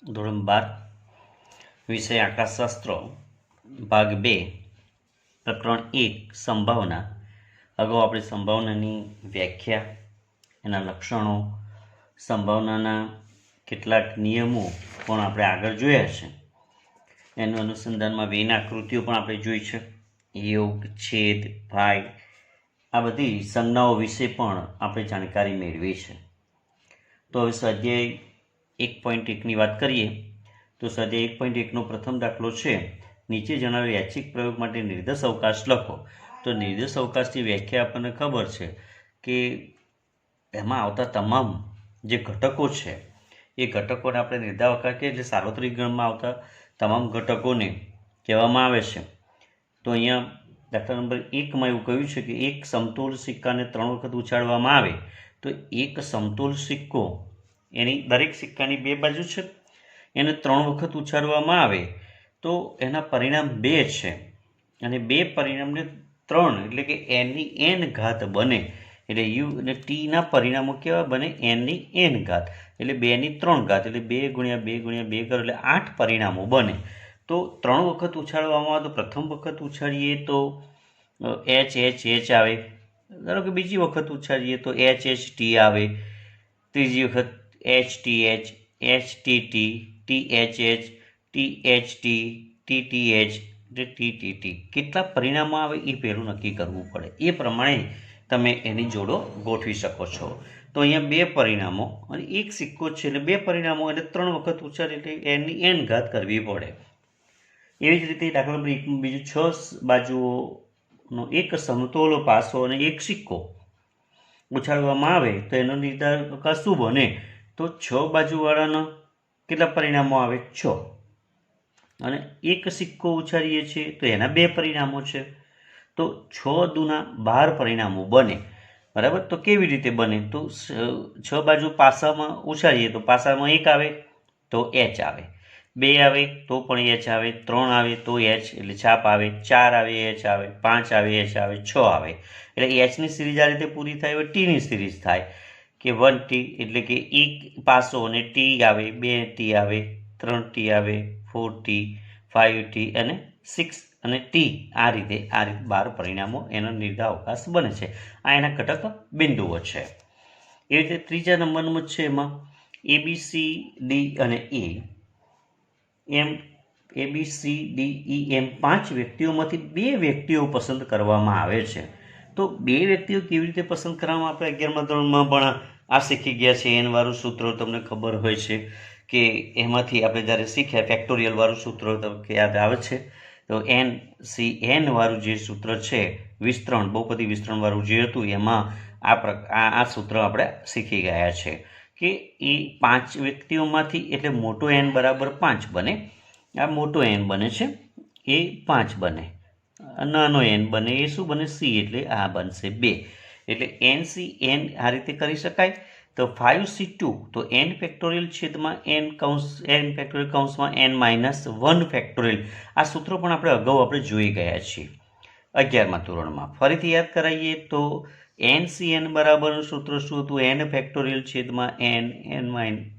ધોરણ 12 વિષય આંકડાશાસ્ત્ર ભાગ 2 પ્રકરણ 1 સંભાવના. અગાઉ આપણે સંભાવનાની વ્યાખ્યા, એના લક્ષણો, સંભાવનાના કેટલાક નિયમો પણ આપણે આગળ જોયા છે. એનું અનુસંધાનમાં વેના આકૃતિઓ પણ આપણે જોઈ છે. યોગ, છેદ, ભાગ, આ બધી સંજ્ઞાઓ વિશે પણ આપણે જાણકારી મેળવી છે. તો હવે સ્વાધ્યાય 1.1ની વાત કરીએ તો સ્વાધ્યાય 1.1નો પ્રથમ દાખલો છે, નીચે જણાવેલ યાદચ્છિક પ્રયોગ માટે નિર્દેશ અવકાશ લખો. તો નિર્દેશ અવકાશની વ્યાખ્યા આપણને ખબર છે કે એમાં આવતા તમામ જે ઘટકો છે એ ઘટકોને આપણે નિર્દેશ અવકાશ કહીએ, એટલે સાર્વત્રિક ગણમાં આવતા તમામ ઘટકોને કહેવામાં આવે છે. તો અહીંયા દાખલા નંબર 1માં એવું કહ્યું છે કે એક સમતોલ સિક્કાને 3 વખત ઉછાળવામાં આવે તો એક સમતોલ સિક્કો, એની દરેક સિક્કાની 2 બાજુ છે, એને 3 વખત ઉછાળવામાં આવે તો એના પરિણામ 2 છે, અને 2 પરિણામને 3 એટલે કે n ઘાત બને. એટલે યુ અને ટીના પરિણામો કેવા બને? n ઘાત, એટલે 2 3 ઘાત, એટલે 2 × 2 × 2 કરો એટલે 8 પરિણામો બને. તો 3 વખત ઉછાળવામાં આવે તો પ્રથમ વખત ઉછાળીએ તો h આવે, ધારો કે બીજી વખત ઉછાળીએ તો HT આવે, ત્રીજી વખત HTH, HTT, THH, THT, TTH, TTT. કેટલા પરિણામો આવે એ પહેલું નક્કી કરવું પડે. એ પ્રમાણે તમે એની જોડો ગોઠવી શકો છો. તો અહીંયા 2 પરિણામો અને એક સિક્કો છે એટલે 2 પરિણામો, એટલે 3 વખત ઉછાળી એટલે n ઘાત કરવી પડે. એવી જ રીતે દાખલા નંબર 1 બીજું 6 બાજુઓનો એક સમતોલ પાસો અને એક સિક્કો ઉછાળવામાં આવે તો એનો નિર્ધાર અવકાશ શું બને? તો 6 બાજુવાળાના કેટલા પરિણામો આવે? 6. અને એક સિક્કો ઉછાળીએ છીએ તો એના 2 પરિણામો છે, તો 6 દુના 12 પરિણામો બને. બરાબર. તો કેવી રીતે બને? તો 6 બાજુ પાસામાં ઉછાળીએ તો પાસામાં 1 આવે તો h આવે, 2 આવે તો પણ h આવે, 3 આવે તો h એટલે છાપ આવે, 4 આવે h આવે, 5 આવે h આવે, 6 આવે. એટલે hની સિરીઝ આ રીતે પૂરી થાય. હવે ટીની સિરીઝ થાય કે 1t એટલે કે એક પાસો અને t આવે, 2t આવે, 3t આવે, 4t, 5t અને 6 અને t. આ રીતે 12 પરિણામો એનો નિર્ધાર અવકાશ બને છે. આ એના ઘટક બિંદુઓ છે. એ રીતે ત્રીજા નંબરનું છે, એમાં ABCD અને એમ 5 વ્યક્તિઓમાંથી 2 વ્યક્તિઓ પસંદ કરવામાં આવે છે. તો 2 વ્યક્તિઓ કેવી રીતે પસંદ કરવામાં? આપણે 11મા ધોરણમાં પણ આ શીખી ગયા છે. n વાળું સૂત્ર તમને ખબર હોય છે કે એમાંથી આપણે જ્યારે શીખ્યા ફેક્ટોરિયલ વાળું સૂત્ર યાદ આવે છે. તો n વાળું જે સૂત્ર છે, વિસ્તરણ, બહુપદી વિસ્તરણ વાળું જે હતું, એમાં આ સૂત્ર આપણે શીખી ગયા છે કે એ 5 વ્યક્તિઓમાંથી, એટલે મોટો n બરાબર 5 બને. આ મોટો n બને છે એ 5 બને, નાનો n બને એ શું બને? c, એટલે આ બનશે 2. એટલે NCN આ રીતે કરી શકાય. તો 5C2 તો n ફેક્ટોરિયલ છેદમાં n ફેક્ટોરિયલ કૌંસમાં n-1 ફેક્ટોરિયલ. આ સૂત્રો પણ આપણે જોઈ ગયા છીએ 11મા ધોરણમાં. ફરીથી યાદ કરાવીએ તો NCN બરાબરનું સૂત્ર શું હતું? n ફેક્ટોરિયલ છેદમાં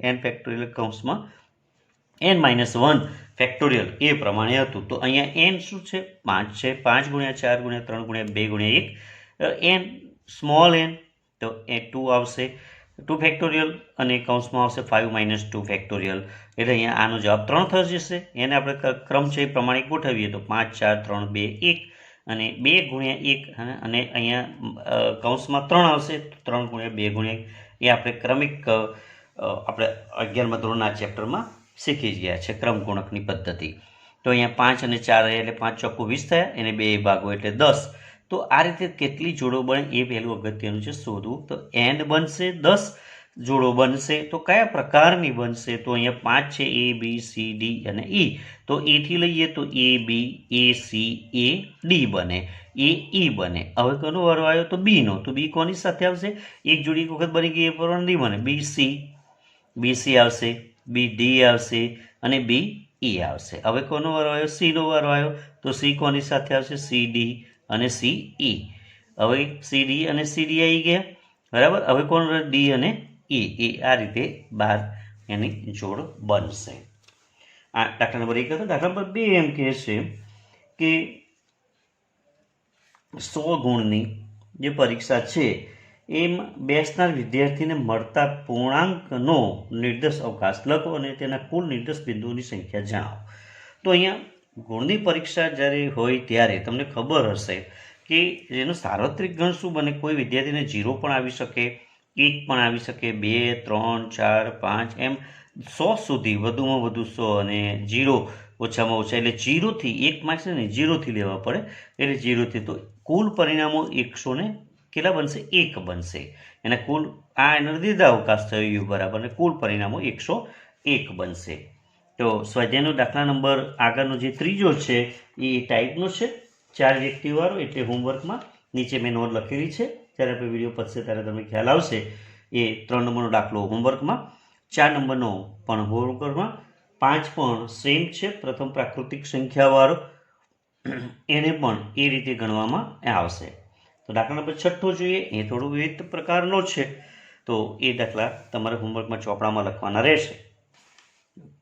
n ફેક્ટોરિયલ કૌંસમાં n-1 ફેક્ટોરિયલ, એ પ્રમાણે હતું. તો અહીંયા n શું છે? 5 છે. 5 × 4 × 3 × 2 × 1 n સ્મોલ n, તો એ 2 આવશે, 2 ફેક્ટોરિયલ, અને કૌંસમાં આવશે 5 - 2 ફેક્ટોરિયલ. એટલે અહીંયા આનો જવાબ 3 થઈ જશે. એને આપણે ક્રમ છે એ પ્રમાણે ગોઠવીએ તો 5 4 3 2 1 અને 2 × 1, અને અહીંયા કૌંસમાં 3 આવશે, 3 × 2 × 1. એ આપણે ક્રમિક આપણે 11મા ધોરણના ચેપ્ટરમાં શીખી ગયા છે, ક્રમગુણકની પદ્ધતિ. તો અહીંયા 5 અને 4 એટલે 5 ચોખ્ખું 20 થયા, એને 2 ભાગો એટલે 10. તો આ રીતે કેટલી જોડો બને એ પહેલું અગત્યનું છે શોધવું. તો n બનશે, 10 જોડો બનશે. તો કયા પ્રકારની બનશે? તો અહીંયા 5 છે, A B C D અને E. તો A થી લઈએ તો AB, AC, AD બને, AE બને. હવે કોનો વારો આવ્યો? તો B નો. તો B કોની સાથે આવશે? એક જોડી એક વખત બની ગઈ એ પ્રમાણે નહીં બને. BC આવશે, BD આવશે અને BE આવશે. હવે કોનો વારો આવ્યો? C નો વારો આવ્યો. તો C કોની સાથે આવશે? CD અને CE. હવે CD અને CD આવી ગયા. બરાબર. હવે કોણ? D અને E. આ રીતે 12 એની જોડ બનશે. આ દાખલા નંબર 1 હતો. દાખલા નંબર 2 એમ કહે છે કે 100 ગુણની જે પરીક્ષા છે એમ બેસનાર વિદ્યાર્થીને મળતા પૂર્ણાંકનો નિર્દેશ અવકાશ લખો અને તેના કુલ નિર્દેશ બિંદુઓની સંખ્યા જણાવો. તો અહીંયા ગુણની પરીક્ષા જ્યારે હોય ત્યારે તમને ખબર હશે કે જેનો સાર્વત્રિક ગણ શું બને. કોઈ વિદ્યાર્થીને 0 પણ આવી શકે, 1 પણ આવી શકે, 2, 3, 4, 5 એમ 100 સુધી, વધુમાં વધુ 100 અને 0 ઓછામાં ઓછા. એટલે 0 થી 1 માર્ક્સ ને 0 થી લેવા પડે. એટલે 0 થી તો કુલ પરિણામો 100 ને કેટલા બનશે? 1 બનશે. અને કુલ આ એનો દીધા અવકાશ થયો યુ બરાબર, અને કુલ પરિણામો 101 બનશે. તો સ્વાધ્યાયનો દાખલા નંબર આગળનો જે ત્રીજો છે એ ટાઈપનો છે, 4 વ્યક્તિવાળો. એટલે હોમવર્કમાં નીચે મેં નોંધ લખેલી છે, જ્યારે આપણે વિડીયો પતશે ત્યારે તમને ખ્યાલ આવશે. એ 3 નંબરનો દાખલો હોમવર્કમાં, 4 નંબરનો પણ હોમવર્કમાં, 5 પણ સેમ છે, પ્રથમ પ્રાકૃતિક સંખ્યાવાળો, એને પણ એ રીતે ગણવામાં આવશે. તો દાખલા નંબર 6 જોઈએ, એ થોડો વિવિધ પ્રકારનો છે. તો એ દાખલા તમારે હોમવર્કમાં ચોપડામાં લખવાના રહેશે.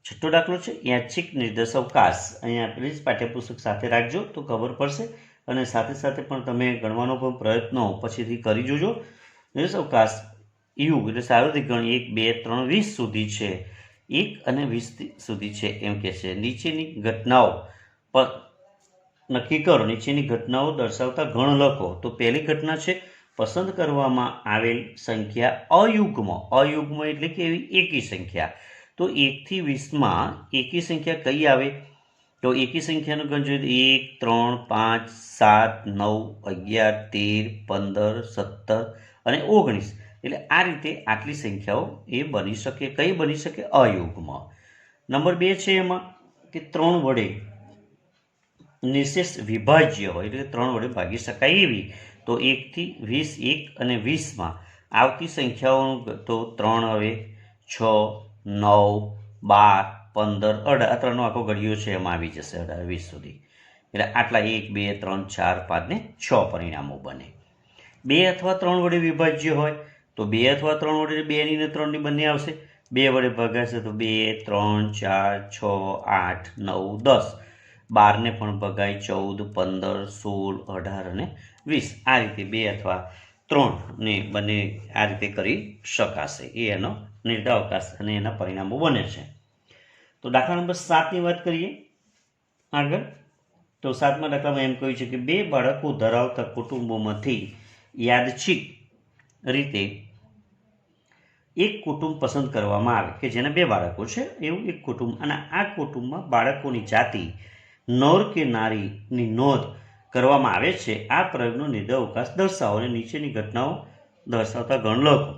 6 દાખલો છે યાદચ્છિક નિર્દેશ અવકાશ. અહીંયા આપેલી જ પાઠ્યપુસ્તક સાથે રાખજો તો ખબર પડશે, અને સાથે સાથે પણ તમે ગણવાનો પણ પ્રયત્નો પછીથી કરી જોજો. નિર્દેશ અવકાશ યુ એટલે સાર્વત્રિક ગણ 1, 2, 3, 20 સુધી છે, 1 અને 20 સુધી છે એમ કે છે. નીચેની ઘટનાઓ પર નક્કી કરો, નીચેની ઘટનાઓ દર્શાવતા ગણ લખો. તો પહેલી ઘટના છે પસંદ કરવામાં આવેલ સંખ્યા અયુગ્મ. અયુગ્મ એટલે કે એવી એકી સંખ્યા. તો 1 થી 20માં એકી સંખ્યા કઈ આવે? તો એકી સંખ્યાનો ગણ જોઈએ 1, 3, 5, 7, 9, 11, 13, 15, 17 અને 19. એટલે આ રીતે આટલી સંખ્યાઓ એ બની શકે. કઈ બની શકે? અયુગ્મ. નંબર 2 છે એમાં કે 3 વડે નિશેષ વિભાજ્ય હોય, એટલે 3 વડે ભાગી શકાય એવી. તો 1 થી 20, 1 અને 20માં આવતી સંખ્યાઓનું તો 3 હવે 6, 9, 12, 15, 18. આ 3નો આખો ઘડિયો છે એમાં આવી જશે 18, 20 સુધી. એટલે આટલા 1, 2, 3, 4, 5 ને 6 પરિણામો બને. 2 અથવા 3 વડે વિભાજ્ય હોય તો 2 અથવા 3 વડે 2 ની ને 3 ની બંને આવશે. 2 વડે ભગાશે તો 2, 3, 4, 6, 8, 9, 10. 12 ને પણ ભગાય, 14, 15, 16, 18 અને 20. આ રીતે 2 અથવા 3 ને બંને આ રીતે કરી શકાશે. એ એનો નિર્દેશ અવકાશ અને એના પરિણામો બને છે. તો દાખલા નંબર 7ની વાત કરીએ આગળ. તો 7મા દાખલામાં એમ કહ્યું છે કે 2 બાળકો ધરાવતા કુટુંબોમાંથી યાદચ્છિક રીતે એક કુટુંબ પસંદ કરવામાં આવે કે જેના 2 બાળકો છે એવું એક કુટુંબ, અને આ કુટુંબમાં બાળકોની જાતિ નર કે નારીની નોંધ કરવામાં આવે છે. આ પ્રયોગનો નિર્દેશ અવકાશ દર્શાવો અને નીચેની ઘટનાઓ દર્શાવતા ગણ લખો.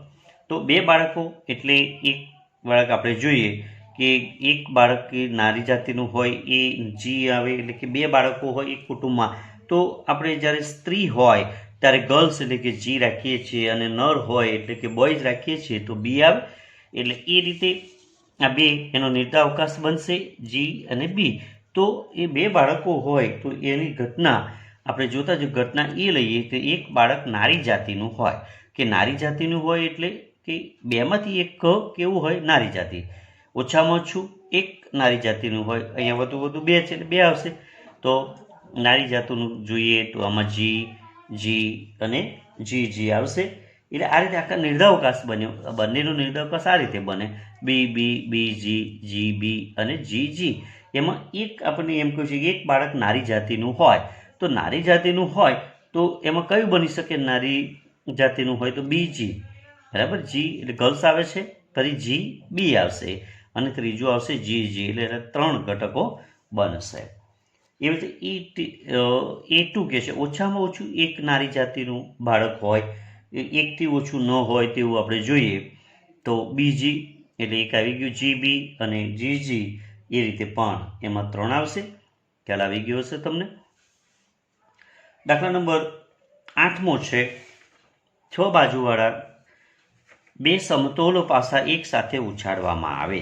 તો 2 બાળકો એટલે એક બાળક આપણે જોઈએ કે એક બાળક નારી જાતિનું હોય એ જી આવે, એટલે કે 2 બાળકો હોય એક કુટુંબમાં તો આપણે જ્યારે સ્ત્રી હોય ત્યારે ગર્લ્સ એટલે કે જી રાખીએ છીએ, અને નર હોય એટલે કે બોયઝ રાખીએ છીએ તો બી આવે. એટલે એ રીતે આ 2 એનો નિર્દેશ અવકાશ બનશે, જી અને બી. તો એ 2 બાળકો હોય તો એની ઘટના આપણે જોતા જો ઘટના એ લઈએ તો એક બાળક નારી જાતિનું હોય, કે નારી જાતિનું હોય એટલે કે 2માંથી એક કેવું હોય? નારી જાતિ. ઓછામાં ઓછું એક નારી જાતિનું હોય. અહીંયા વધુ 2 છે એટલે 2 આવશે. તો નારી જાતિનું જોઈએ તો આમાં જી અને જી આવશે. એટલે આ રીતે આખા નિર્દેશ અવકાશ બન્યો. બંનેનો નિર્દેશ અવકાશ આ રીતે બને, બી જી બી અને જી. એમાં એક આપણને એમ કહ્યું છે કે એક બાળક નારી જાતિનું હોય. તો નારી જાતિનું હોય તો એમાં કયું બની શકે? નારી જાતિનું હોય તો બીજી, બરાબર. જી એટલે ગર્લ્સ આવે છે, ફરી જી બી આવશે, અને ત્રીજું આવશે જી. એટલે એના 3 ઘટકો બનશે. એવી રીતે E2 કહે છે ઓછામાં ઓછું એક નારી જાતિનું બાળક હોય, 1 થી ઓછું ન હોય તેવું આપણે જોઈએ તો બીજી એટલે એક આવી ગયું જીબી, અને જીજી એ રીતે પણ એમાં 3 આવશે. ખ્યાલ આવી ગયો હશે તમને. દાખલા નંબર 8મો છે 6 બાજુવાળા 2 સમતોલ પાસા એક સાથે ઉછાળવામાં આવે.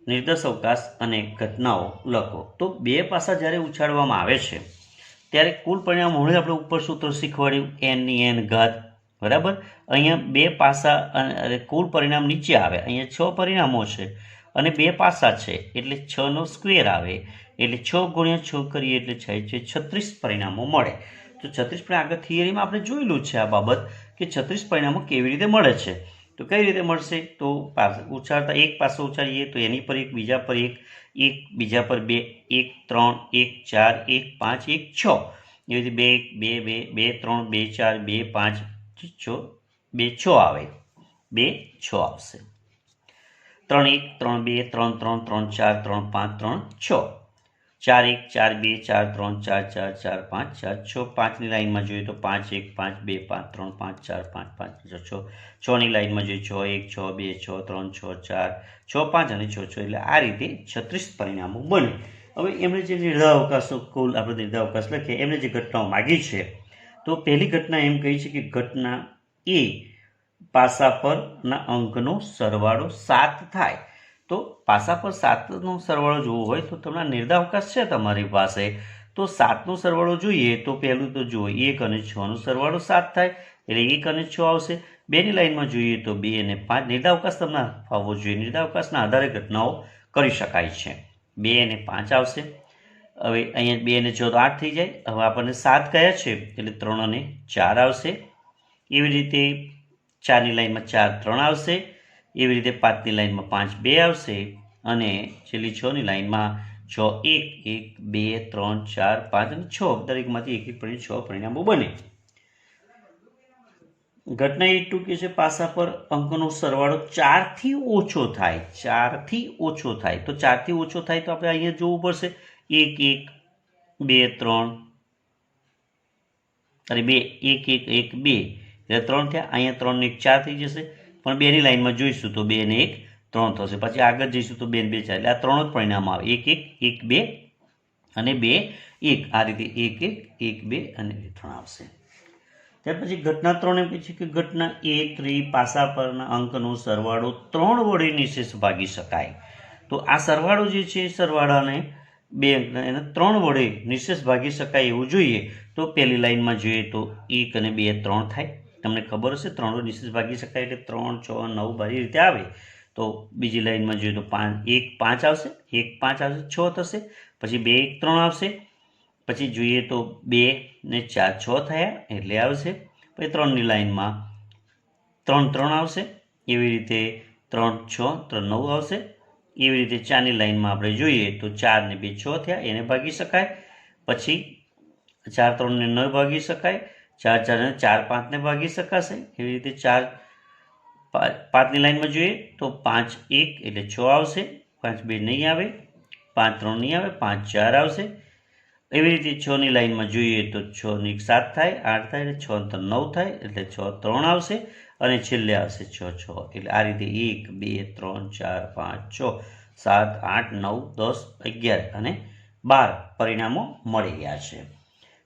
નિર્દેશ અવકાશ અને ઘટનાઓ લખો. તો 2 પાસા જ્યારે ઉછાળવામાં આવે છે ત્યારે કુલ પરિણામ હમણાં આપણે ઉપર સૂત્ર શીખવાડ્યું n ઘાત, બરાબર. અહીંયા 2 પાસા અને કુલ પરિણામ નીચે આવે. અહીંયા 6 પરિણામો છે અને બે પાસા છે એટલે 6નો સ્ક્વેર આવે એટલે 6 ગુણ્યા 6 કરીએ એટલે 36 પરિણામો મળે. તો 36 પણ આગળ થિયરીમાં આપણે જોયેલું છે આ બાબત કે 36 પરિણામો કેવી રીતે મળે છે. તો કઈ રીતે મળશે? તો ઉછાળતા એક પાસો ઉછાળીએ તો એની પર એક, બીજા પર એક, બીજા પર 2, 1 3, 1 4, 1 5, 1 6, એવી રીતે 2 1 2 2 3 2 4 2 5 6 2 6 આવે, 2 6 આવશે. 3 1 3 2 3 3 3 4 3 5 3 6, 4 1 4 2 4 3 4 4 4 5 4 6, 5ની લાઈનમાં જોઈએ તો 5 1 5 2 5 3 5 4 5 5 6 6ની લાઈનમાં જોઈએ 6 1 6 2 6 3 6 4 6 5 અને 6 6, એટલે આ રીતે 36 પરિણામો બને. હવે એમણે જે નિર્ધારાવકાશો કુલ આપણે નિર્ધારાવકાશ લખીએ, એમણે જે ઘટનાઓ માગી છે, તો પહેલી ઘટના એમ કહી છે કે ઘટના એ પાસા પરના અંકનો સરવાળો 7 થાય. તો પાસા પર 7નો સરવાળો જોવો હોય તો તમને નિર્ધારાવકાશ છે તમારી પાસે, તો 7નો સરવાળો જોઈએ તો પહેલું તો જુઓ 1 અને 6નો સરવાળો 7 થાય એટલે 1 અને 6 આવશે. 2ની લાઈનમાં જોઈએ તો 2 અને 5, નિર્ધારાવકાશ તમને ફાવવો જોઈએ, નિર્ધારાવકાશના આધારે ઘટનાઓ કરી શકાય છે. 2 અને 5 આવશે. હવે અહીંયા 2 અને 6 તો 8 થઈ જાય. હવે આપણને 7 કયા છે એટલે 3 અને 4 આવશે. એવી રીતે 4ની લાઈનમાં 4 3 આવશે. એવી રીતે 5ની લાઈનમાં 5 2 આવશે. અને છેલ્લી 6ની લાઈનમાં 6 1 1 2 3 4 5 અને 6, દરેકમાંથી એક એક 6 પરિણામો બને. ઘટના E2 કે છે પાસા પર અંકનો સરવાળો 4થી ઓછો થાય, 4થી ઓછો થાય. તો 4થી ઓછો થાય તો આપણે અહીંયા જોવું પડશે 1 1 2 3 અને 2 1 1 1 2 એટલે 3 થયા. અહીંયા 3 ને 1 4 થઈ જશે, પણ 2ની લાઈનમાં જોઈશું તો 2 ને 1 3 થશે. પછી આગળ જઈશું તો 2 ને 2 4, એટલે આ 3 જ પરિણામ આવે, 1 1 1 2 અને 2 1, આ રીતે 1 1 1 2 અને 3 આવશે. ત્યાર પછી ઘટના 3 એમ કહે છે કે ઘટના A3 પાસા પરના અંકનો સરવાળો 3 વડે નિશેષ ભાગી શકાય. તો આ સરવાળો જે છે એ સરવાળાને બે અંકના એને 3 વડે નિશેષ ભાગી શકાય એવું જોઈએ. તો પહેલી લાઈનમાં જોઈએ તો 1 અને 2 3 થાય, તમને ખબર હશે 3 વડે નિશેષ ભાગી શકાય એટલે 3 6 9 12 રીતે આવે. તો બીજી લાઈનમાં જોઈએ તો 1 5 આવશે, 1 5 આવશે, 6 થશે. પછી 2 1 3 આવશે. પછી જોઈએ તો 2 ને 4 6 થયા એટલે આવશે. પછી 3ની લાઈનમાં 3 3 આવશે. એવી રીતે 3 6 3 9 આવશે. એવી રીતે 4ની લાઈનમાં આપણે જોઈએ તો 4 ને 2 6 થયા, એને ભાગી શકાય. પછી 4 3 ને ન ભાગી શકાય, 4 4 ને 4 5 ને ભાગી શકાશે. એવી રીતે 4 5ની લાઈનમાં જોઈએ તો 5 1 એટલે 6 આવશે, 5 2 નહીં આવે, 5 3 નહીં આવે, 5 4 આવશે. એવી રીતે 6ની લાઈનમાં જોઈએ તો 6 ને 1 7 થાય, 8 થાય એટલે 6 3 9 થાય એટલે 6 3 આવશે. અને છેલ્લે આવશે 6 6, એટલે આ રીતે 1 2 3 4 5 6 7 8 9 10 11 અને 12 પરિણામો મળી ગયા છે.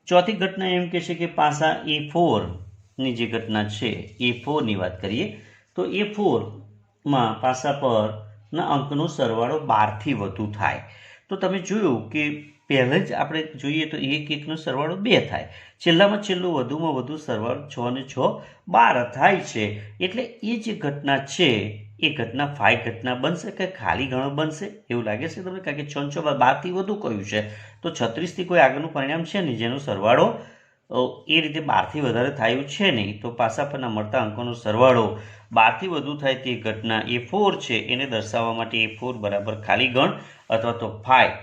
ચોથી ઘટના એમ કહે છે કે પાસા A4ની જે ઘટના છે A4ની વાત કરીએ તો A4માં પાસા પરના અંકનો સરવાળો 12થી વધુ થાય. તો તમે જોયું કે પહેલાં જ આપણે જોઈએ તો 1 1નો સરવાળો 2 થાય, છેલ્લામાં છેલ્લું વધુમાં વધુ સરવાળો 6 ને 6 12 થાય છે. એટલે એ જે ઘટના છે એ ઘટના ફાઈ ઘટના બનશે કે ખાલી ગણો બનશે એવું લાગે છે તમને? કારણ કે 6 6 12થી વધુ કયું છે, તો 36થી કોઈ આગળનું પરિણામ છે નહીં જેનો સરવાળો એ રીતે 12થી વધારે થયું છે નહીં. તો પાસા પરના મળતા અંકોનો સરવાળો 12થી વધુ થાય તે ઘટના A4 છે, એને દર્શાવવા માટે A4 બરાબર ખાલી ગણ અથવા તો ફાઈ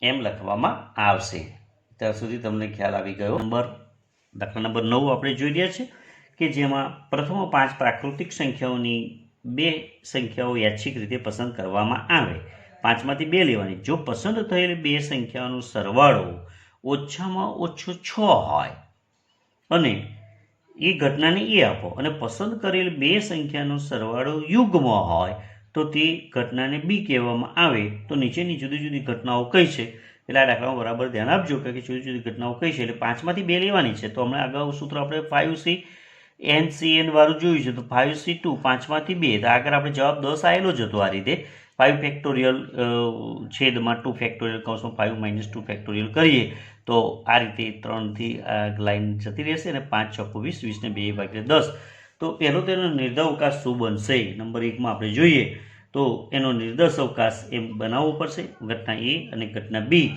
એમ લખવામાં આવશે. ત્યાં સુધી તમને ખ્યાલ આવી ગયો. દાખલા નંબર 9 આપણે જોઈ રહ્યા છે કે જેમાં પ્રથમ 5 પ્રાકૃતિક સંખ્યાઓની 2 સંખ્યાઓ યાદચ્છિક રીતે પસંદ કરવામાં આવે, 5માંથી 2 લેવાની. જો પસંદ થયેલી 2 સંખ્યાઓનો સરવાળો ઓછામાં ઓછો 6 હોય અને એ ઘટનાને એ આપો અને પસંદ કરેલ 2 સંખ્યાનો સરવાળો યુગ્મ હોય તો તે ઘટનાને બી કહેવામાં આવે. તો નીચેની જુદી જુદી ઘટનાઓ કઈ છે? એટલે આ દાખલામાં બરાબર ધ્યાન આપજો કે જુદી જુદી ઘટનાઓ કઈ છે. એટલે 5માંથી 2 લેવાની છે. તો હમણાં અગાઉ સૂત્ર આપણે 5C NCN વાળું જોયું છે, તો 5C2 5માંથી 2, તો આગળ આપણે જવાબ 10 આવેલો જ હતો. આ રીતે 5 ફેક્ટોરિયલ છેદમાં 2 ફેક્ટોરિયલ કૌંસમાં 5 - 2 ફેક્ટોરિયલ કરીએ તો આ રીતે 3થી લાઈન જતી રહેશે અને 5 6 20, 20 ને 2 ભાગ્યા 10. તો પહેલો તેનો નિર્ધારાવકાશ શું બનશે? નંબર 1માં આપણે જોઈએ તો એનો નિર્દેશ અવકાશ એમ બનાવવો પડશે. ઘટના એ અને ઘટના બી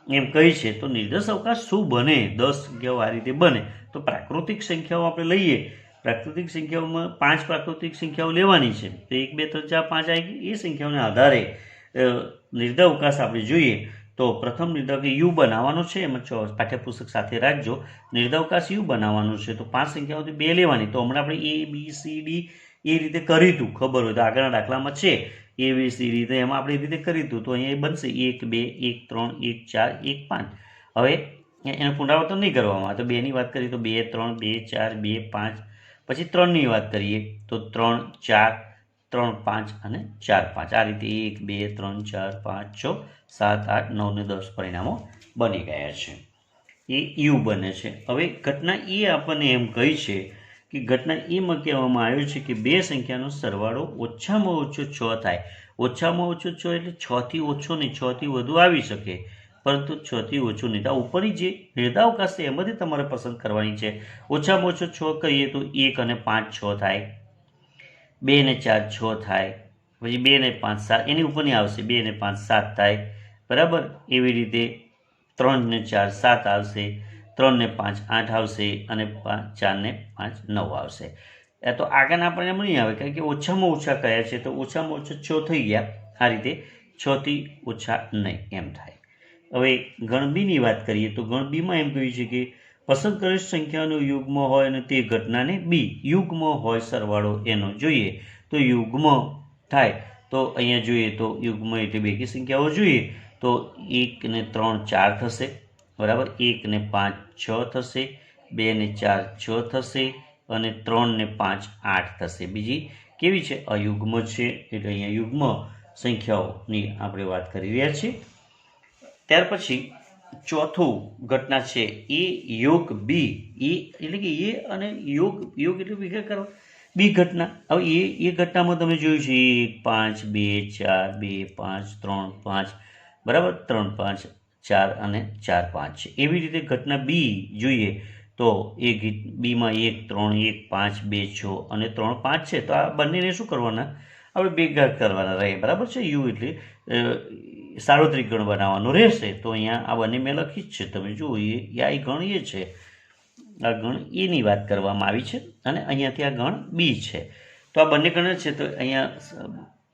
એમ કહી છે તો નિર્દેશ અવકાશ શું બને? 10 સંખ્યાઓ આ રીતે બને. તો પ્રાકૃતિક સંખ્યાઓ આપણે લઈએ. પ્રાકૃતિક સંખ્યાઓમાં 5 પ્રાકૃતિક સંખ્યાઓ લેવાની છે. તો 1 2 3 4 5 આવી ગઈ. એ સંખ્યાઓના આધારે નિર્દેશ અવકાશ આપણે જોઈએ તો પ્રથમ નિર્દેશ યુ બનાવવાનો છે. એમાં પાઠ્યપુસ્તક સાથે રાખજો. નિર્દેશ અવકાશ યુ બનાવવાનું છે તો 5 સંખ્યાઓથી 2 લેવાની. તો હમણાં આપણે એ બી સી ડી એ રીતે કર્યું હતું, ખબર હોય તો આગળના દાખલામાં છે એ બી સી ડી, તો એમાં આપણે એ રીતે કર્યું હતું. તો અહીંયા બનશે 1 2 1 3 1 4 1 5. હવે એનું પુનરાવર્તન નહીં કરવામાં. તો 2 ની વાત કરીએ તો 2 3 2 4 2 5. પછી 3 ની વાત કરીએ તો 3 4 3 5 અને 4 5. આ રીતે 1 2 3 4 5 6 7 8 9 ને 10 પરિણામો બની ગયા છે. એ યુ બને છે. હવે ઘટના એ આપણને એમ કહી છે કે ઘટના એમાં કહેવામાં આવ્યું છે કે બે સંખ્યાનો સરવાળો ઓછામાં ઓછો 6 થાય. ઓછામાં ઓછો 6 એટલે 6 થી ઓછો નહીં, 6 થી વધુ આવી શકે, પરંતુ 6 થી ઓછું નહીં. તો ઉપરની જે નિર્દેશ અવકાશ છે એમાંથી તમારે પસંદ કરવાની છે. ઓછામાં ઓછો 6 કહીએ તો 1 અને 5 6 થાય, 2 ને 4 6 થાય, પછી 2 ને 5 7, એની ઉપરની આવશે 2 ને 5 7 થાય, બરાબર. એવી રીતે 3 ને 4 7 આવશે, 3 ને 5 8 આવશે અને 4 ને 5 9 આવશે. એ તો આગળના આપણને એમ નહીં આવે કારણ કે ઓછામાં ઓછા કયા છે તો ઓછામાં ઓછા 6 થઈ ગયા. આ રીતે 6 થી ઓછા નહીં એમ થાય. હવે ગણ બીની વાત કરીએ તો ગણ બીમાં એમ કહ્યું છે કે પસંદ કરેલ સંખ્યાનો યુગ્મ હોય અને તે ઘટનાને બી યુગ્મ હોય સરવાળો એનો જોઈએ. તો યુગ્મ થાય તો અહીંયા જોઈએ તો યુગ્મ એટલે બેકી સંખ્યાઓ જોઈએ તો 1 ને 3 4 થશે, બરાબર. 1 ને 5 6 થશે, 2 ને 4 6 થશે અને 3 ને 5 8 થશે. બીજી કેવી છે? અયુગ્મ છે. એટલે અહીંયા યુગ્મ સંખ્યાઓની આપણે વાત કરી રહ્યા છીએ. ત્યાર પછી ચોથું ઘટના છે એ યોગ બી. એ એટલે કે એ અને યોગ એટલે ભેગા કરો બી ઘટના. હવે એ ઘટનામાં તમે જોયું છે 1 5 2 4 2 5 3 5, બરાબર. 3 5 4 અને 4 5 છે. એવી રીતે ઘટના બી જોઈએ તો એ બીમાં 1 3 1 5 2 6 અને 3 5 છે. તો આ બંનેને શું કરવાના? આપણે ભેગા કરવાના રહે, બરાબર છે. યુ એટલે સાર્વત્રિક ગણ બનાવવાનો રહેશે. તો અહીંયા આ બંને મેં લખી જ છે, તમે જુઓ. આ ગણ એ છે, આ ગણ એની વાત કરવામાં આવી છે અને અહીંયાથી આ ગણ બી છે. તો આ બંને ગણ છે તો અહીંયા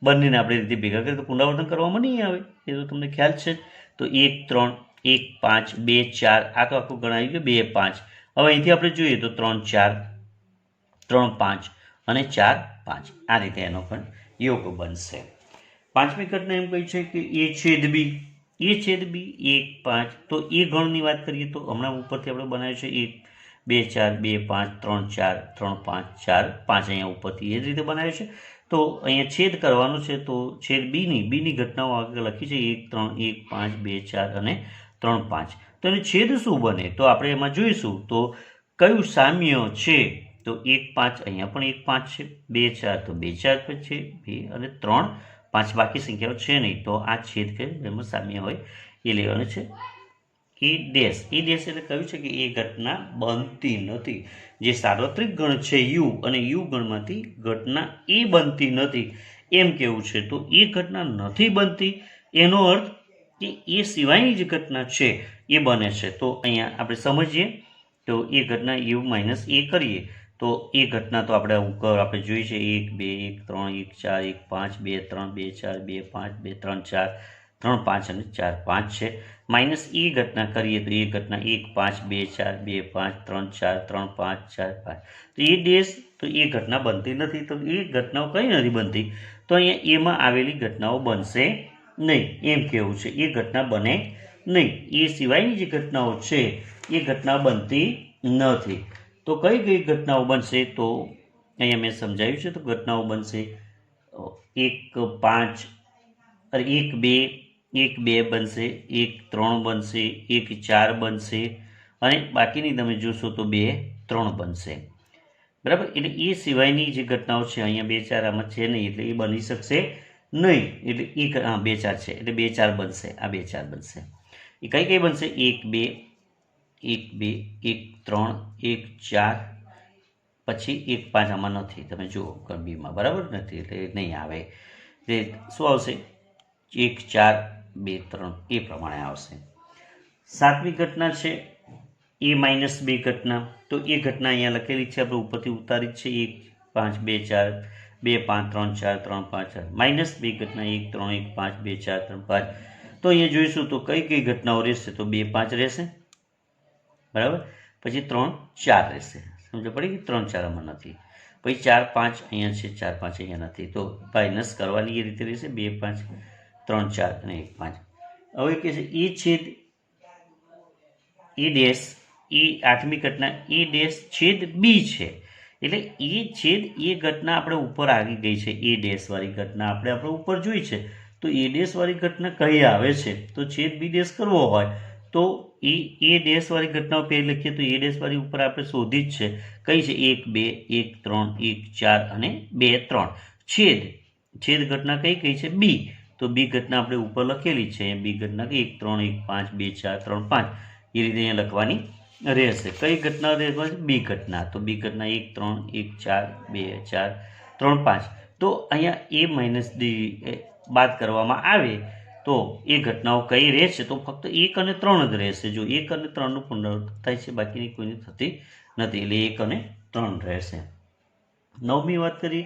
બંનેને આપણે રીતે ભેગા કરીએ તો પુનરાવર્તન કરવામાં નહીં આવે, એ તો તમને ખ્યાલ છે. તો 1 3 1 5 2 4, આ તો આખું ગણ આવી ગયું 2 5. હવે અહીંથી આપણે જોઈએ તો 3 4 3 5 અને 4 5. આ રીતે એનો પણ યોગ બનશે. પાંચમી ઘટના એમ કહી છે કે એ છેદ બી. એ છેદ બી 1 5. તો એ ગણની વાત કરીએ તો હમણાં ઉપરથી આપણે બનાવ્યું છે 1 2 4 2 5 3 4 3 5 4 5. અહીંયા ઉપરથી એ જ રીતે બનાવ્યું છે. તો અહીંયા છેદ કરવાનો છે તો છેદ બીની ઘટનાઓ આગળ લખી છે 1 3 1 5 2 4 અને 3 5. તો એનો છેદ શું બને તો આપણે એમાં જોઈશું. તો કયું સામ્ય છે તો 1 5, અહીંયા પણ 1 5 છે, 2 4 તો 2 4 છે, 2 અને 3 5 બાકી સંખ્યાઓ છે નહીં. તો આ છેદ કે એમાં સામ્ય હોય એ લેવાનું છે. એ ડેશ એટલે કહ્યું છે કે એ ઘટના બનતી નથી. જે સાર્વત્રિક ગણ છે યુ અને યુ ગણમાંથી ઘટના એ બનતી નથી એમ કેવું છે. તો એ ઘટના નથી બનતી એનો અર્થ કે એ સિવાયની જે ઘટના છે એ બને છે. તો અહીંયા આપણે સમજીએ તો એ ઘટના યુ માઇનસ એ કરીએ તો એ ઘટના તો આપણે જોઈએ છે 1 2 1 3 1 4 1 5 2 3 2 4 2 5 2 3 4 3 5 અને 4 5 છે. માઇનસ એ ઘટના કરીએ તો એ ઘટના 1 5 2 4 2 5 3 4 3 5 4 5. તો એ ડેશ તો એ ઘટના બનતી નથી. તો એ ઘટનાઓ કઈ નથી બનતી તો અહીંયા એમાં આવેલી ઘટનાઓ બનશે નહીં એમ કેવું છે. એ ઘટના બને નહીં. એ સિવાયની જે ઘટનાઓ છે એ ઘટના બનતી નથી. તો કઈ ઘટનાઓ બનશે તો અહીંયા મેં સમજાવ્યું છે. તો ઘટનાઓ બનશે 1 5 1 2 1 2 બનશે, 1 3 બનશે, 1 4 બનશે અને બાકીની તમે જોશો તો 2 3 બનશે, બરાબર. એટલે એ સિવાયની જે ઘટનાઓ છે અહીંયા 2 4 આમાં છે નહીં એટલે એ બની શકશે નહીં. એટલે 2 4 છે એટલે 2 4 બનશે. આ 2 4 બનશે. એ કઈ બનશે 1 2 1 2 1 3 1 4 પછી 1 5 આમાં નથી, તમે જુઓ ગણ બીમાં બરાબર નથી એટલે નહીં આવે. તે શું આવશે 1 4 2 3 એ પ્રમાણે આવશે. સાતમી ઘટના છે એ માઇનસ 2 ઘટના. તો એ ઘટના અહીંયા લખેલી છે, આપણે ઉપરથી ઉતારી છે 1 5 2 4 2 5 3 4 3 5 4 માઇનસ 2 ઘટના 1 3 1 5 2 4 3 5. તો અહીંયા જોઈશું તો કઈ કઈ ઘટનાઓ રહેશે, તો 2 5 રહેશે, બરાબર, પછી 3 4 રહેશે. સમજ પડી કે 3 4 આમાં નથી, પછી 4 5 અહીંયા છે, 4 5 અહીંયા નથી, તો માઇનસ કરવાની એ રીતે રહેશે 2 5 3 4 અને 1 5. હવે કહે છે એ છેદ એ ડેશ, એ આઠમી ઘટના એ ડેશ છેદ બી છે, એટલે એ છેદ એ ઘટના આપણે ઉપર આવી ગઈ છે, એ ડેશ વાળી ઘટના આપણે ઉપર જોઈ છે. તો એ ડેશ વાળી ઘટના કઈ આવે છે, તો છેદ બી ડેશ કરવો હોય તો એ ડેશ વાળી ઘટનાઓ પહેલી લખીએ તો એ ડેશ વાળી ઉપર આપણે શોધી જ છે, કઈ છે 1 2 1 3 1 4 અને 2 3. છેદ ઘટના કઈ કઈ છે, બી. તો બી ઘટના આપણે ઉપર લખેલી છે, બી ઘટના 1 3 1 5 2 4 3 5 એ રીતે અહીંયા લખવાની રહેશે. કઈ ઘટના રહેશે, બી ઘટના. તો બી ઘટના 1 3 1 4 2 4 3 5. તો અહીંયા એ માઇનસ ડી બાદ કરવામાં આવે તો એ ઘટનાઓ કઈ રહેશે, તો ફક્ત 1 અને 3 જ રહેશે. જો 1 અને 3નું પુનરાવર્તન થાય છે, બાકીની કોઈની થતી નથી, એટલે 1 અને 3 રહેશે. નવમી વાત કરી,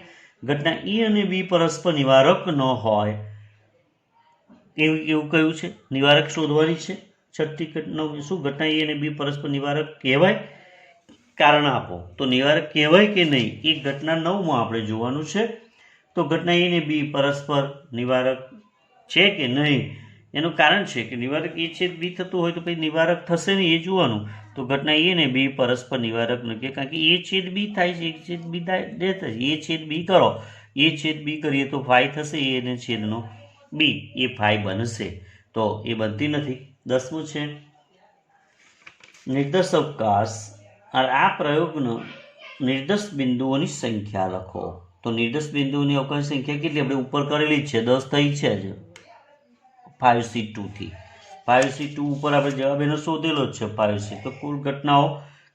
ઘટના એ અને બી પરસ્પર નિવારક ન હોય એવું કયું છે, નિવારક શોધવાની છે. છઠ્ઠી ઘટના શું, ઘટના એ અને બી પરસ્પર નિવારક કહેવાય, કારણ આપો. તો નિવારક કહેવાય કે નહીં એ ઘટના 9માં આપણે જોવાનું છે. તો ઘટના એ અને બી પરસ્પર નિવારક છે કે નહીં એનું કારણ છે કે નિવારક એ છેદ બી થતું હોય તો પછી નિવારક થશે નહીં એ જોવાનું. તો ઘટના એ અને બી પરસ્પર નિવારક નથી, કારણ કે એ છેદ બી થાય છે, એક છેદ બી થાય છે. એ છેદ બી કરો, એ છેદ બી કરીએ તો ફાઈ થશે, એ અને છેદનો બી એ ફાઈ બનશે, તો એ બનતી નથી. 10મું છે નિર્દેશ અવકાશ. આ પ્રયોગનો નિર્દેશ બિંદુઓની સંખ્યા લખો. તો નિર્દેશ બિંદુઓની અવકાશ સંખ્યા કેટલી આપણે ઉપર કરેલી જ છે, 10 થઈ છે જ 5C2 થી. 5C2 ઉપર આપણે જવાબ એનો શોધેલો જ છે 5C. તો કુલ ઘટનાઓ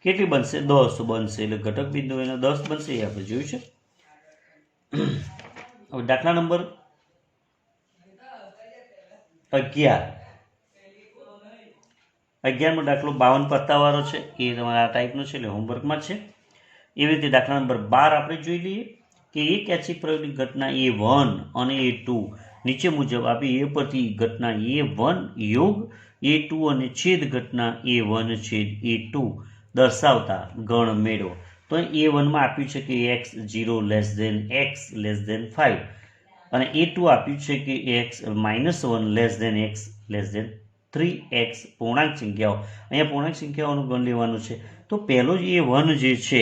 કેટલી બનશે, 10 બનશે, એટલે ઘટક બિંદુ એનો 10 બનશે, એ આપણે જોયું છે. હવે દાખલા નંબર 11. 11મો દાખલો 52 પત્તાવાળો છે, એ તમારા આ ટાઈપનો છે, એટલે હોમવર્કમાં છે. એવી રીતે દાખલા નંબર 12 આપણે જોઈ લઈએ કે એક યાદચ્છિક પ્રયોગની ઘટના A1 અને A2 નીચે મુજબ આપી. એ પરથી ઘટના A1 યોગ A2 અને છેદ ઘટના A1 છેદ A2 દર્શાવતા ગણ મેળવો. તો A1માં આપ્યું છે કે x0 x 5 અને A2 આપ્યું છે કે x -1 x 3x પૂર્ણાંક સંખ્યાઓ. અહીંયા પૂર્ણાંક સંખ્યાઓનું ગણ લેવાનું છે. તો પહેલો જ A1 જે છે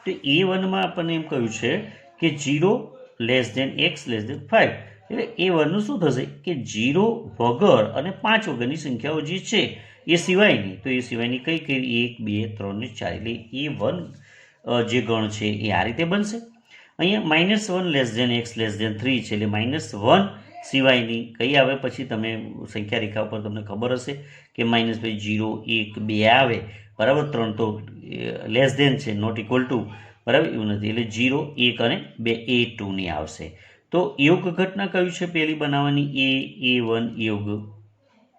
તો A1માં આપણને એમ કહ્યું છે કે 0 x 5. એટલે A1નું શું થશે કે 0 વગર અને 5 વગરની સંખ્યાઓ જે છે એ સિવાયની. તો એ સિવાયની કઈ કઈ 1 2 3 ને 4. એટલે A1 જે ગણ છે એ આ રીતે બનશે. અહીંયા -1 x 3 છે, એટલે -1 સિવાયની કઈ આવે, પછી તમે સંખ્યા રેખા ઉપર તમને ખબર હશે કે -0 1 2 આવે, બરાબર. 3 તો લેસ ધેન છે, નોટ ઇક્વલ ટુ, બરાબર, એવું નથી. એટલે 0 1 અને 2 A2 ની આવશે. તો યોગ ઘટના કયું છે પહેલી બનાવવાની, A1 યોગ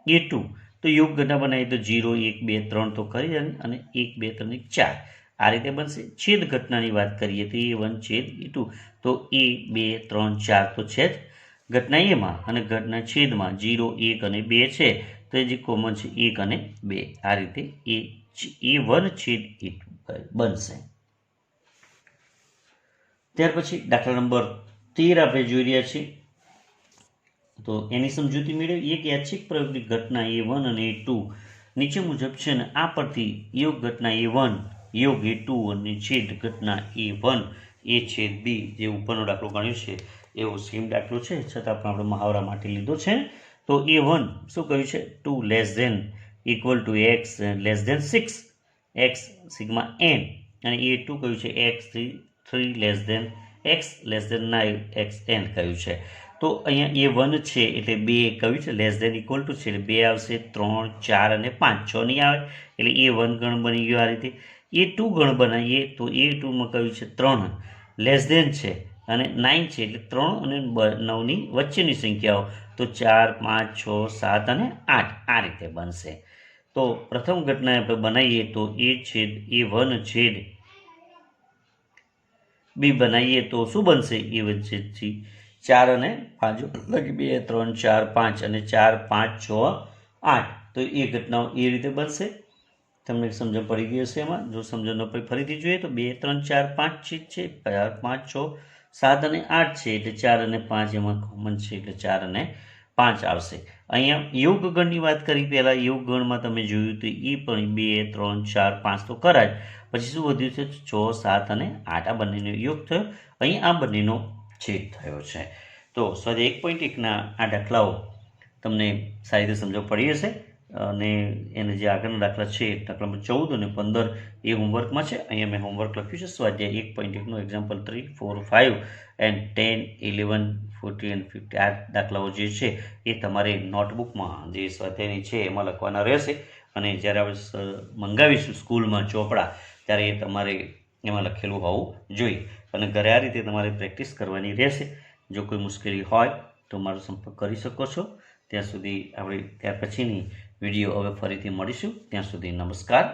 A2. તો યોગ ઘટના બનાવીએ તો 0 1 2 3 તો કરી અને 1 2 3 4 આ રીતે બનશે. છેદ ઘટનાની વાત કરીએ તો A1 છેદ A2. તો 1 2 3 4 તો છે જ ઘટના એમાં, અને ઘટના છેદમાં 0 1 અને 2 છે, તો એ જે કોમન છે 1 અને 2. આ રીતે A1 છેદ A2 બનશે. ત્યાર પછી દાખલા નંબર 13 આપણે જોઈ રહ્યા છીએ. તો એની સમજૂતી મેળવી. એક યાદચ્છિક પ્રયોગની ઘટના A1 અને A2 નીચે મુજબ છે ને આ પરથી યોગ ઘટના A1 યોગ A2 અને છેદ ઘટના A1 એ છેદ B જે ઉપરનો દાખલો ગણ્યો છે એવો સેમ દાખલો છે, છતાં પણ આપણે મહાવરા માટે લીધો છે. તો A1 શું કહ્યું છે, 2 ≤ x 6 x સિગ્મા n, અને A2 કહ્યું છે x3 x 9 x n કહ્યું છે. તો અહીંયા A1 છે એટલે 2 કહ્યું છે લેસ ધેન ઇક્વલ ટુ છે, એટલે 2 આવશે, 3 4 અને 5 6 નહીં આવે, એટલે A1 ગણ બની ગયો. આ રીતે A2 ગણ બનાવીએ તો A2માં કહ્યું છે 3 લેસ ધેન છે, અને 9 છે એટલે 3 અને 9ની વચ્ચેની સંખ્યાઓ, તો 4, 5, 6, 7 અને 8 આ રીતે બનશે. તો પ્રથમ ઘટના આપણે બનાવીએ તો A/A1 છેદ B બનાવીએ તો શું બનશે? A1 છેદ C. 4 અને 5 લગી 2, 3, 4, 5 અને 4, 5, 6, 8. તો એ ઘટનાઓ એ રીતે બનશે. તમને સમજણ પડી ગઈ હશે એમાં. જો સમજણ ન પડી ફરીથી જોઈએ તો 2, 3, 4, 5 છેદ છે, 4, 5, 6, 7 અને 8 છે એટલે 4 અને 5 એમાં કોમન છે એટલે 4 અને 5 આવશે. અહીંયા યોગગણની વાત કરી પહેલાં. યોગગણમાં તમે જોયું તો એ પણ 2, 3, 4, 5 તો કરાય. પછી શું વધ્યું છે? 6, 7 અને 8 આ બંનેનો યોગ થયો. અહીં આ બંનેનો છેદ થયો છે. તો સ્વાધ્યાય 1.1ના આ દાખલાઓ તમને સારી રીતે સમજણ પડી હશે. અને એને જે આગળના દાખલા છે, દાખલા નંબર 14 અને 15 એ હોમવર્કમાં છે. અહીંયા મેં હોમવર્ક લખ્યું છે સ્વાધ્યાય 1.1નું એક્ઝામ્પલ 3, 4, 5 એન્ડ 10, 11, 14 અને 15 આ દાખલાઓ જે છે એ તમારે નોટબુકમાં જે સ્વાધ્યાયની છે એમાં લખવાના રહેશે. અને જ્યારે આપણે મંગાવીશું સ્કૂલમાં ચોપડા, ત્યારે એ તમારે એમાં લખેલું હોવું જોઈએ. અને ઘરે આ રીતે તમારે પ્રેક્ટિસ કરવાની રહેશે. જો કોઈ મુશ્કેલી હોય તો મારો સંપર્ક કરી શકો છો. ત્યાં સુધી આપણે ત્યાર પછીની વિડીયો હવે ફરીથી મળીશું. ત્યાં સુધી નમસ્કાર.